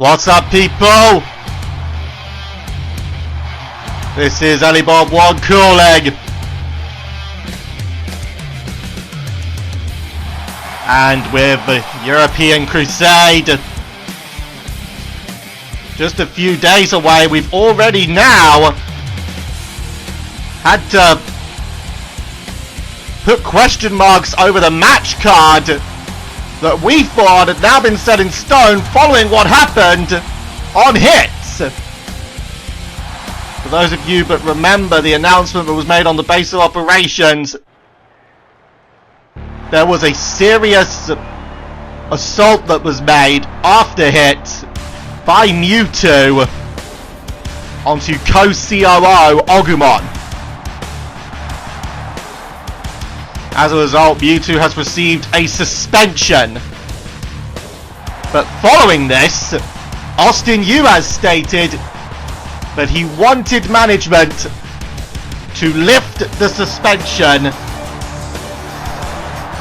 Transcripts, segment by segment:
What's up, people? This is Alibob1 calling. And with the European Crusade just a few days away, we've already now had to put question marks over the match card that we thought had now been set in stone following what happened on Hits. For those of you that remember the announcement that was made on the base of operations, there was a serious assault that was made after Hits by Mewtwo onto co-COO Agumon. As a result, Mewtwo has received a suspension. But following this, Austin Yu has stated that he wanted management to lift the suspension.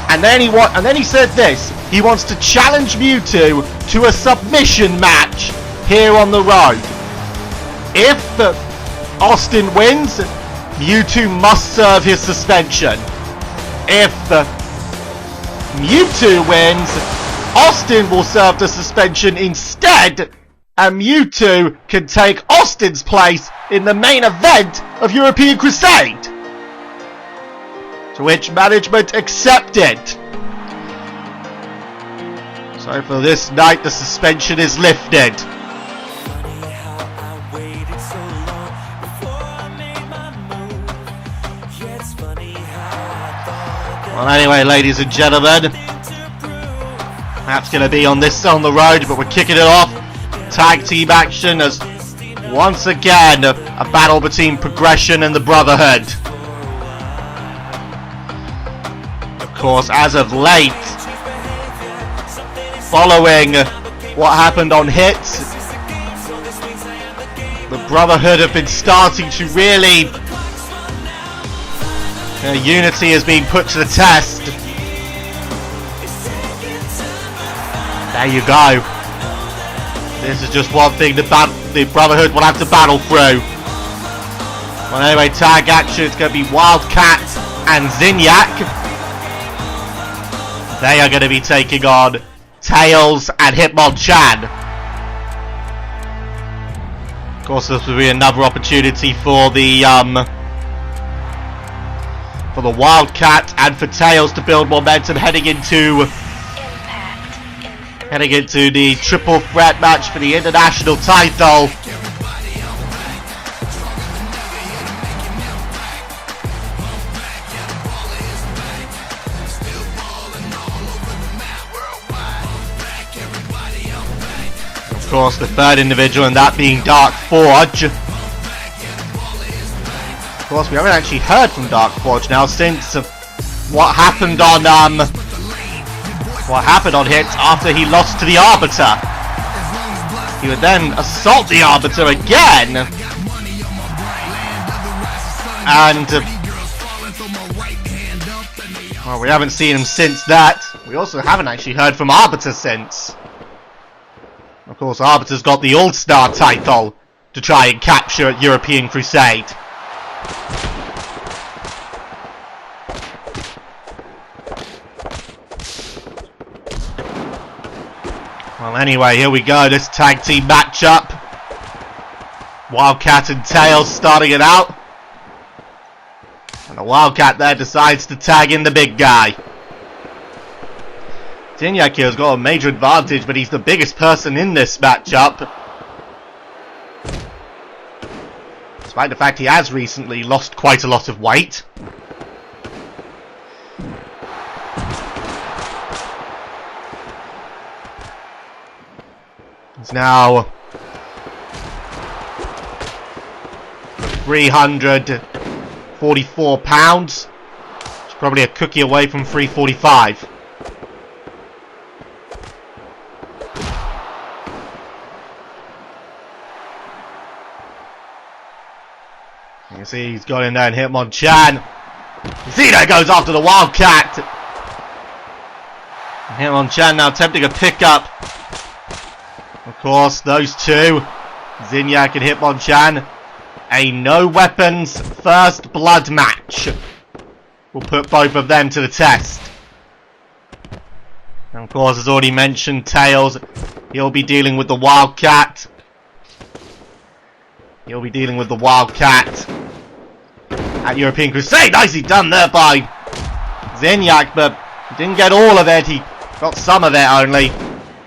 And then he said this: he wants to challenge Mewtwo to a submission match here on the road. If Austin wins, Mewtwo must serve his suspension. If Mewtwo wins, Austin will serve the suspension instead, and Mewtwo can take Austin's place in the main event of European Crusade. To which management accepted. So for this night, the suspension is lifted. Well, anyway, ladies and gentlemen, that's going to be on the road, but we're kicking it off. Tag team action as once again a battle between Progression and the Brotherhood. Of course, as of late, following what happened on Hits, the Brotherhood have been starting to really... unity has been put to the test. There you go. This is just one thing the Brotherhood will have to battle through. Well, anyway, tag action. It's going to be Wildcat and Zinyak. They are going to be taking on Tails and Hitmonchan. Of course, this will be another opportunity for the Wildcat and for Tails to build momentum heading into the triple threat match for the international title. Of course, the third individual, and that being Dark Forge. Of course, we haven't actually heard from Dark Forge now since what happened on Hits after he lost to the Arbiter. He would then assault the Arbiter again, and well, we haven't seen him since that. We also haven't actually heard from Arbiter since. Of course, Arbiter's got the All-Star title to try and capture at European Crusade. Well, anyway, here we go. This tag team matchup. Wildcat and Tails starting it out. And the Wildcat there decides to tag in the big guy. Zinyak here's got a major advantage, but he's the biggest person in this matchup. Despite the fact he has recently lost quite a lot of weight. He's now 344 pounds. It's probably a cookie away from 345. You can see he's got in there and Hitmonchan. Zeta goes after the Wildcat. Hitmonchan now attempting a pickup Of course, those two, Zinyak and Hitmonchan, a no weapons first blood match. We'll put both of them to the test. And of course, as already mentioned, Tails, he'll be dealing with the Wildcat. He'll be dealing with the Wildcat at European Crusade. Nicely done there by Zinyak, but he didn't get all of it. He got some of it only.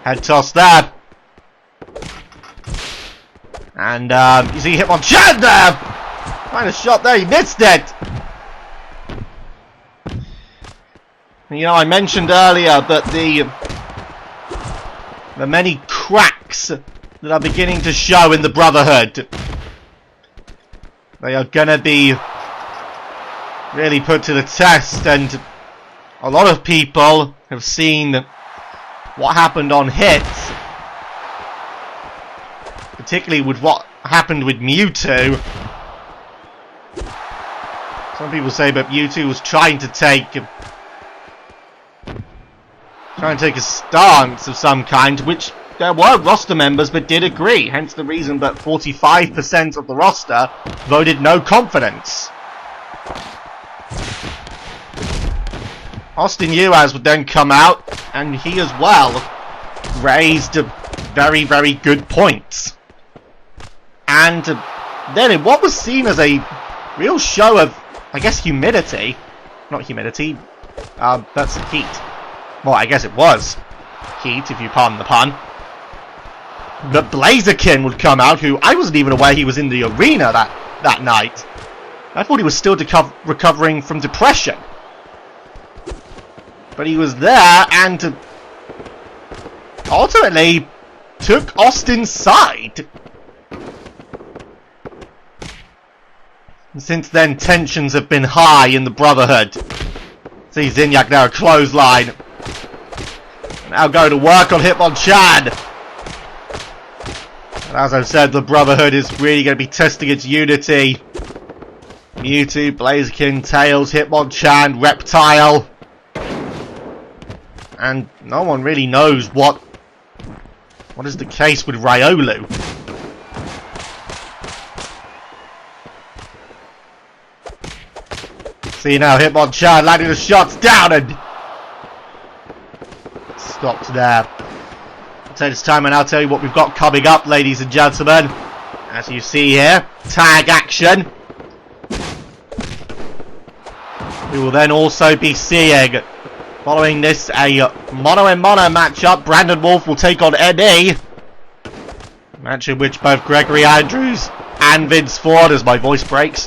Head toss there. And you see Hitmonchan there! Kind of shot there, he missed it! You know, I mentioned earlier that the many cracks that are beginning to show in the Brotherhood, they are gonna be really put to the test, and a lot of people have seen what happened on hits, particularly with what happened with Mewtwo. Some people say that Mewtwo was trying to take a stance of some kind, which there were roster members that did agree, hence the reason that 45% of the roster voted no confidence. Austin Uaz would then come out, and he as well raised very, very good points. And then in what was seen as a real show of, I guess, humility, not humility, that's heat. Well, I guess it was heat, if you pardon the pun. But Blaziken would come out, who I wasn't even aware he was in the arena that night. I thought he was still recovering from depression. But he was there and ultimately took Austin's side. And since then, tensions have been high in the Brotherhood. See Zinyak now, a clothesline. Now go to work on Hitmonchan. And as I've said, the Brotherhood is really going to be testing its unity. Mewtwo, Blaziken, Tails, Hitmonchan, Reptile. And no one really knows what is the case with Riolu. See now, Hitmonchan landing the shots down and stopped there. I'll take this time and I'll tell you what we've got coming up, ladies and gentlemen. As you see here, tag action. We will then also be seeing, following this, a mono-and-mono matchup. Brandon Wolf will take on ME. A match in which both Gregory Andrews and Vince Ford, as my voice breaks,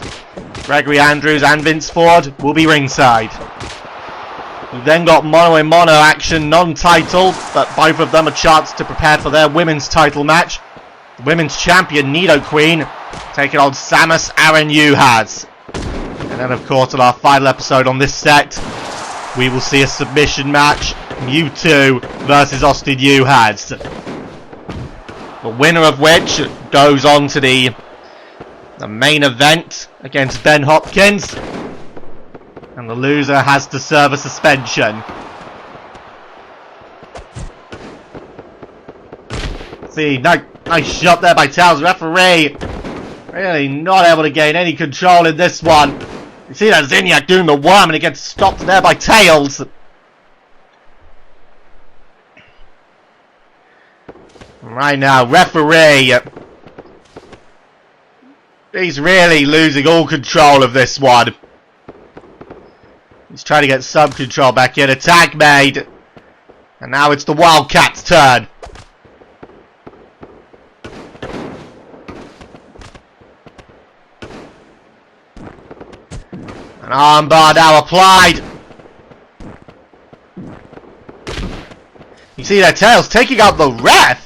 Gregory Andrews and Vince Ford will be ringside. We've then got mono-and-mono action, non-title, but both of them a chance to prepare for their women's title match. The women's champion, Nido Queen, taking on Samus Aran Yuhas. And then, of course, in our final episode on this set, we will see a submission match, Mewtwo versus Austin Yuhas. The winner of which goes on to the main event against Ben Hopkins. And the loser has to serve a suspension. See, nice shot there by Tails. Referee really not able to gain any control in this one. You see that Zinyak doing the worm and it gets stopped there by Tails. Right now, referee, he's really losing all control of this one. He's trying to get some control back in. A tag made. And now it's the Wildcat's turn. An armbar now applied. You see their Tails taking out the ref.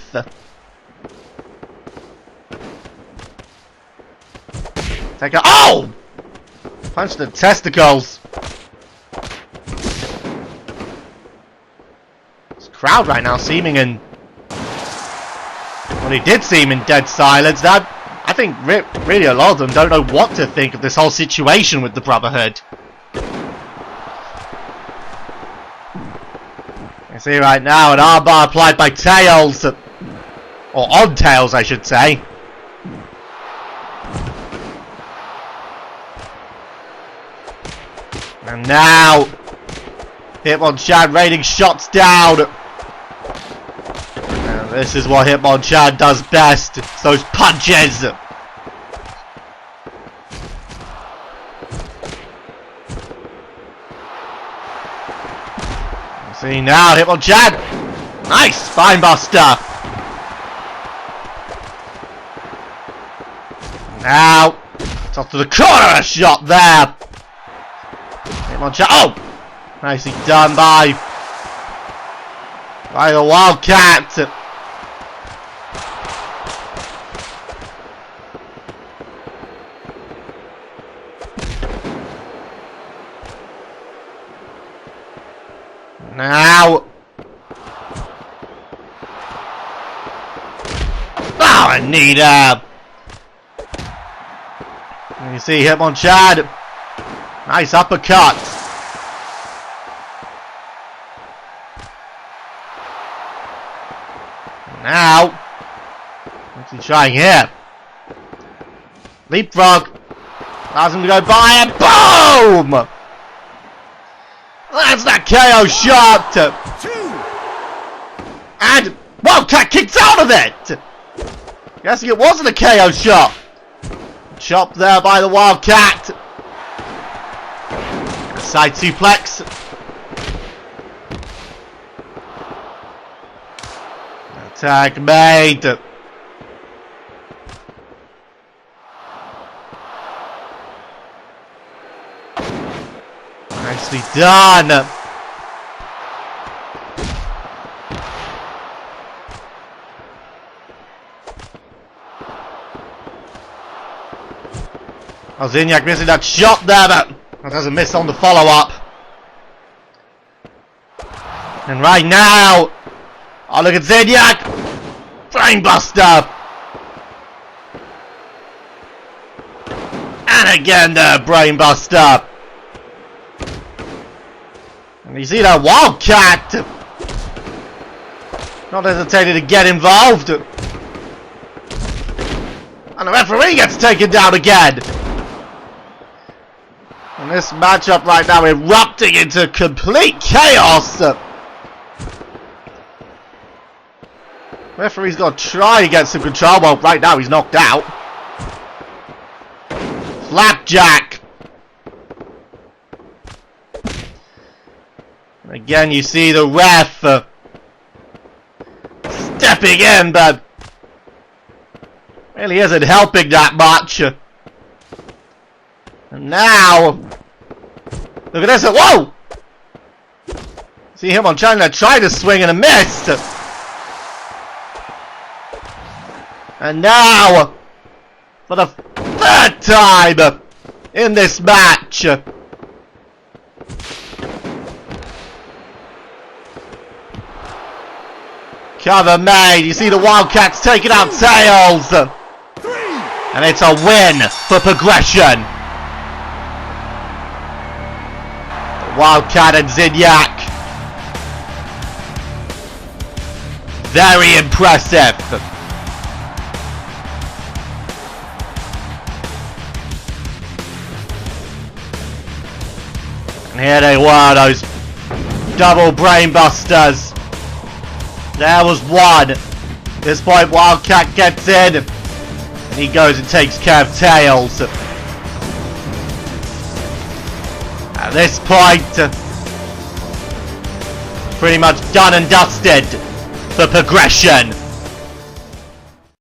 Take a oh! Punch the testicles. This crowd right now seeming in, well, it did seem in dead silence. That I think really a lot of them don't know what to think of this whole situation with the Brotherhood. You see right now an armbar applied by Tails. Or on tails, I should say. And now, Hitmonchan raining shots down. And this is what Hitmonchan does best. It's those punches. See now, Hitmonchan. Nice spine buster. Now, it's off to the corner, a shot there. Hitmonchan, oh! Nicely done by the Wildcat. Now. Oh, Anita. You see Hitmonchan. Nice uppercut. Now, what's he trying here? Leapfrog. Allows him to go by and boom! That's that KO shot! And Wildcat kicks out of it! Guessing it wasn't a KO shot. Chopped there by the Wildcat. Side suplex. Tag made. Nicely done. Oh, Zinyak missing that shot there, but that doesn't miss on the follow-up. And right now, oh, look at Zinyak! Brainbuster! And again the Brainbuster! And you see that Wildcat! Not hesitating to get involved! And the referee gets taken down again! And this matchup right now erupting into complete chaos! Referee's got to try to get some control. Well, right now he's knocked out. Flapjack. Again, you see the ref stepping in, but really isn't helping that much. And now, look at this. Whoa! See him on trying to swing and a miss. And now, for the third time in this match, cover made. You see the Wildcats taking out Tails. And it's a win for Progression. The Wildcat and Zinyak. Very impressive. And here they were, those double brainbusters. There was one. At this point, Wildcat gets in. And he goes and takes care of Tails. At this point, pretty much done and dusted for Progression.